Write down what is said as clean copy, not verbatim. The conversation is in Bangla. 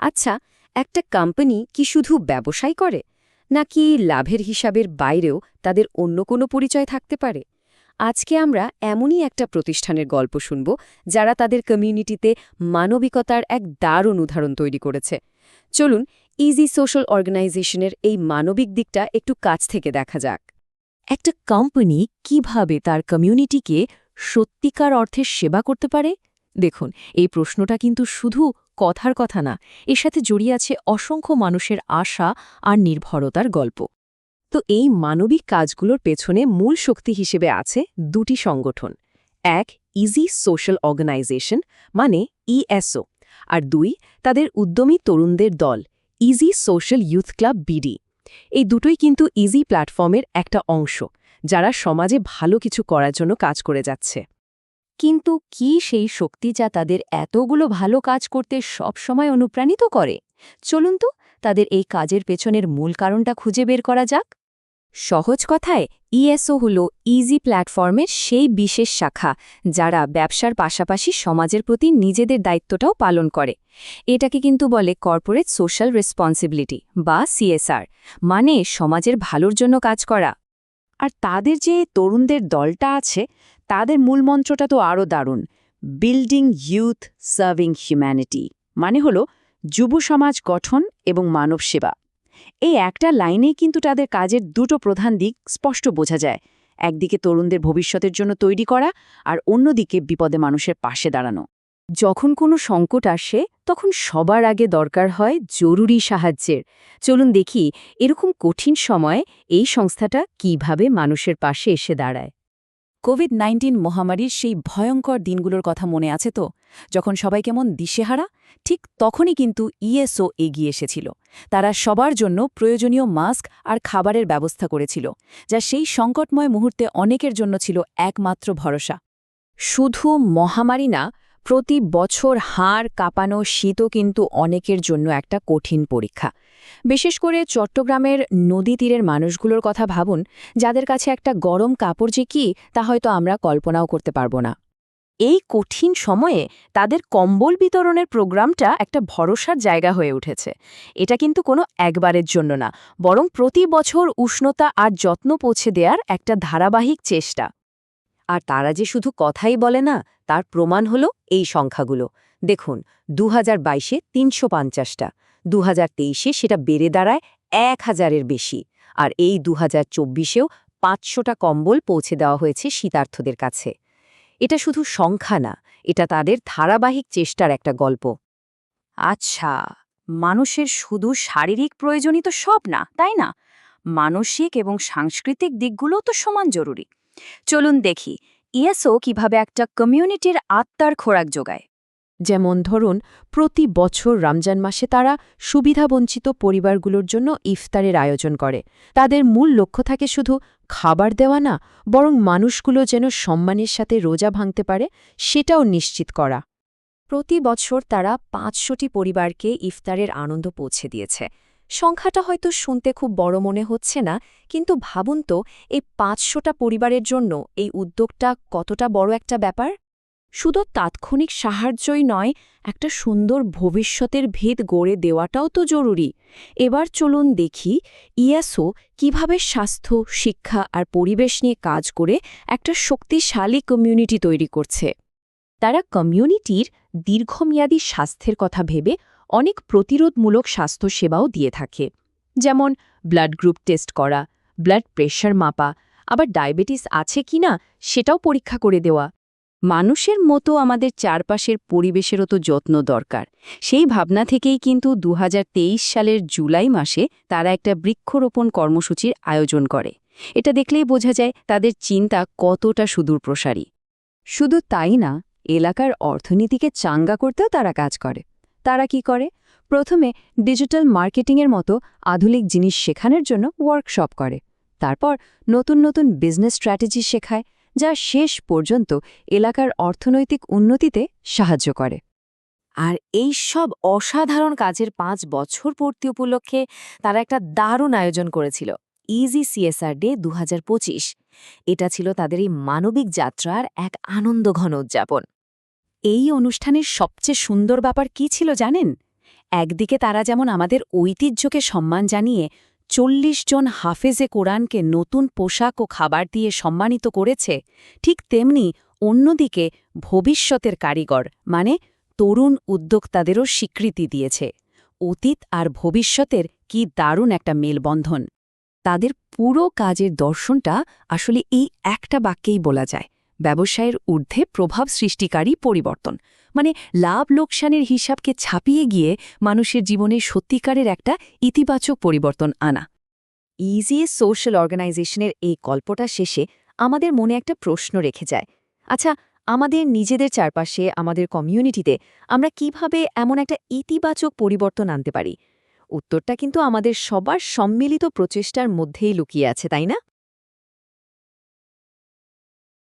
আচ্ছা, একটা কোম্পানি কি শুধু ব্যবসায় করে, নাকি লাভের হিসাবের বাইরেও তাদের অন্য কোনো পরিচয় থাকতে পারে? আজকে আমরা এমনই একটা প্রতিষ্ঠানের গল্প শুনব যারা তাদের কমিউনিটিতে মানবিকতার এক দারুণ উদাহরণ তৈরি করেছে। চলুন ইজি সোশ্যাল অর্গানাইজেশনের এই মানবিক দিকটা একটু কাছ থেকে দেখা যাক। একটা কোম্পানি কিভাবে তার কমিউনিটিকে সত্যিকার অর্থে সেবা করতে পারে? দেখুন, এই প্রশ্নটা কিন্তু শুধু কথার কথা না, এর সাথে জড়িয়ে আছে অসংখ্য মানুষের আশা আর নির্ভরতার গল্প। তো এই মানবিক কাজগুলোর পেছনে মূল শক্তি হিসেবে আছে দুটি সংগঠন। এক, ইজি সোশ্যাল অর্গানাইজেশন মানে ইএসও, আর দুই, তাদের উদ্যমী তরুণদের দল easy social youth club BD. এই দুটোই কিন্তু ইজি প্ল্যাটফর্মের একটা অংশ, যারা সমাজে ভালো কিছু করার জন্য কাজ করে যাচ্ছে। কিন্তু কি সেই শক্তি যা তাদের এতগুলো ভালো কাজ করতে সবসময় অনুপ্রাণিত করে? চলুন তো তাদের এই কাজের পেছনের মূল কারণটা খুঁজে বের করা যাক। সহজ কথায়, ইএসও হল ইজি প্ল্যাটফর্মের সেই বিশেষ শাখা যারা ব্যবসার পাশাপাশি সমাজের প্রতি নিজেদের দায়িত্বটাও পালন করে। এটাকে কিন্তু বলে কর্পোরেট সোশ্যাল রেসপন্সিবিলিটি বা সিএসআর, মানে সমাজের ভালোর জন্য কাজ করা। আর তাদের যে তরুণদের দলটা আছে, তাদের মূল মন্ত্রটা তো আরও দারুণ, বিল্ডিং ইউথ সার্ভিং হিউম্যানিটি, মানে হলো যুব সমাজ গঠন এবং মানব সেবা। এই একটা লাইনেই কিন্তু তাদের কাজের দুটো প্রধান দিক স্পষ্ট বোঝা যায়। একদিকে তরুণদের ভবিষ্যতের জন্য তৈরি করা, আর অন্যদিকে বিপদে মানুষের পাশে দাঁড়ানো। যখন কোনো সংকট আসে, তখন সবার আগে দরকার হয় জরুরি সাহায্যের। চলুন দেখি এরকম কঠিন সময়ে এই সংস্থাটা কিভাবে মানুষের পাশে এসে দাঁড়ায়। কোভিড-19 মহামারীর সেই ভয়ঙ্কর দিনগুলোর কথা মনে আছে তো? যখন সবাই কেমন দিশেহারা, ঠিক তখনই কিন্তু ইএসও এগিয়ে এসেছিল। তারা সবার জন্য প্রয়োজনীয় মাস্ক আর খাবারের ব্যবস্থা করেছিল, যা সেই সংকটময় মুহূর্তে অনেকের জন্য ছিল একমাত্র ভরসা। শুধু মহামারী না, প্রতি বছর হাড় কাঁপানো শীতও কিন্তু অনেকের জন্য একটা কঠিন পরীক্ষা। বিশেষ করে চট্টগ্রামের নদী তীরের মানুষগুলোর কথা ভাবুন, যাদের কাছে একটা গরম কাপড় যে কি তা হয়তো আমরা কল্পনাও করতে পারব না। এই কঠিন সময়ে তাদের কম্বল বিতরণের প্রোগ্রামটা একটা ভরসার জায়গা হয়ে উঠেছে। এটা কিন্তু কোনো একবারের জন্য না, বরং প্রতি বছর উষ্ণতা আর যত্ন পৌঁছে দেওয়ার একটা ধারাবাহিক চেষ্টা। আর তারা যে শুধু কথাই বলে না, তার প্রমাণ হলো এই সংখ্যাগুলো। দেখুন, 2022-এ 350টা, 2023-এ সেটা বেড়ে দাঁড়ায় 1000-এর বেশি, আর এই 2024-এও 500টা কম্বল পৌঁছে দেওয়া হয়েছে শীতার্থদের কাছে। এটা শুধু সংখ্যা না, এটা তাদের ধারাবাহিক চেষ্টার একটা গল্প। আচ্ছা, মানুষের শুধু শারীরিক প্রয়োজনই তো সব না, তাই না? মানসিক এবং সাংস্কৃতিক দিকগুলোও তো সমান জরুরি। চলুন দেখি ইএসও কিভাবে একটা কমিউনিটির আত্মার খোরাক যোগায়। যেমন ধরুন, প্রতি বছর রমজান মাসে তারা সুবিধাবঞ্চিত পরিবারগুলোর জন্য ইফতারের আয়োজন করে। তাদের মূল লক্ষ্য থাকে শুধু খাবার দেওয়া না, বরং মানুষগুলো যেন সম্মানের সাথে রোজা ভাঙতে পারে সেটাও নিশ্চিত করা। প্রতি বছর তারা 500টি পরিবারকে ইফতারের আনন্দ পৌঁছে দিয়েছে। সংখ্যাটা হয়তো শুনতে খুব বড় মনে হচ্ছে না, কিন্তু ভাবুন তো এই 500টা পরিবারের জন্য এই উদ্যোগটা কতটা বড় একটা ব্যাপার। শুধু তাৎক্ষণিক সাহায্যই নয়, একটা সুন্দর ভবিষ্যতের ভিত গড়ে দেওয়াটাও তো জরুরি। এবার চলুন দেখি ইএসও কিভাবে স্বাস্থ্য, শিক্ষা আর পরিবেশ নিয়ে কাজ করে একটা শক্তিশালী কমিউনিটি তৈরি করছে। তারা কমিউনিটির দীর্ঘমেয়াদী স্বাস্থ্যের কথা ভেবে অনেক প্রতিরোধমূলক স্বাস্থ্যসেবাও দিয়ে থাকে, যেমন ব্লাড গ্রুপ টেস্ট করা, ব্লাড প্রেশার মাপা, আবার ডায়াবেটিস আছে কিনা সেটাও পরীক্ষা করে দেওয়া। মানুষের মতো আমাদের চারপাশের পরিবেশেরও তো যত্ন দরকার। সেই ভাবনা থেকেই কিন্তু 2023 সালের জুলাই মাসে তারা একটা বৃক্ষরোপণ কর্মসূচির আয়োজন করে। এটা দেখলেই বোঝা যায় তাদের চিন্তা কতটা সুদূরপ্রসারী। শুধু তাই না, এলাকার অর্থনীতিকে চাঙ্গা করতেও তারা কাজ করে। তারা কি করে? প্রথমে ডিজিটাল মার্কেটিংয়ের মতো আধুনিক জিনিস শেখানোর জন্য ওয়ার্কশপ করে। তারপর নতুন নতুন বিজনেস স্ট্র্যাটেজি শেখায়, যা শেষ পর্যন্ত এলাকার অর্থনৈতিক উন্নতিতে সাহায্য করে। আর এই সব অসাধারণ কাজের 5 বছর পূর্তি উপলক্ষে তারা একটা দারুণ আয়োজন করেছিল, ইজি সিএসআর ডে 2025। এটা ছিল তাদের এই মানবিক যাত্রার এক আনন্দঘন উদযাপন। এই অনুষ্ঠানের সবচেয়ে সুন্দর ব্যাপার কি ছিল জানেন? একদিকে তারা যেমন আমাদের ঐতিহ্যকে সম্মান জানিয়ে ৪০ জন হাফেজে কোরআনকে নতুন পোশাক ও খাবার দিয়ে সম্মানিত করেছে, ঠিক তেমনি অন্যদিকে ভবিষ্যতের কারিগর মানে তরুণ উদ্যোক্তাদেরও স্বীকৃতি দিয়েছে। অতীত আর ভবিষ্যতের কি দারুণ একটা মেলবন্ধন। তাদের পুরো কাজের দর্শনটা আসলে এই একটা বাক্যেই বলা যায়, ব্যবসায়ের ঊর্ধ্বে প্রভাব সৃষ্টিকারী পরিবর্তন, মানে লাভ লোকসানের হিসাবকে ছাপিয়ে গিয়ে মানুষের জীবনে সত্যিকারের একটা ইতিবাচক পরিবর্তন আনা। ইজি সোশ্যাল অর্গানাইজেশনের এই গল্পটা শেষে আমাদের মনে একটা প্রশ্ন রেখে যায়। আচ্ছা, আমাদের নিজেদের চারপাশে, আমাদের কমিউনিটিতে আমরা কিভাবে এমন একটা ইতিবাচক পরিবর্তন আনতে পারি? উত্তরটা কিন্তু আমাদের সবার সম্মিলিত প্রচেষ্টার মধ্যেই লুকিয়ে আছে, তাই না?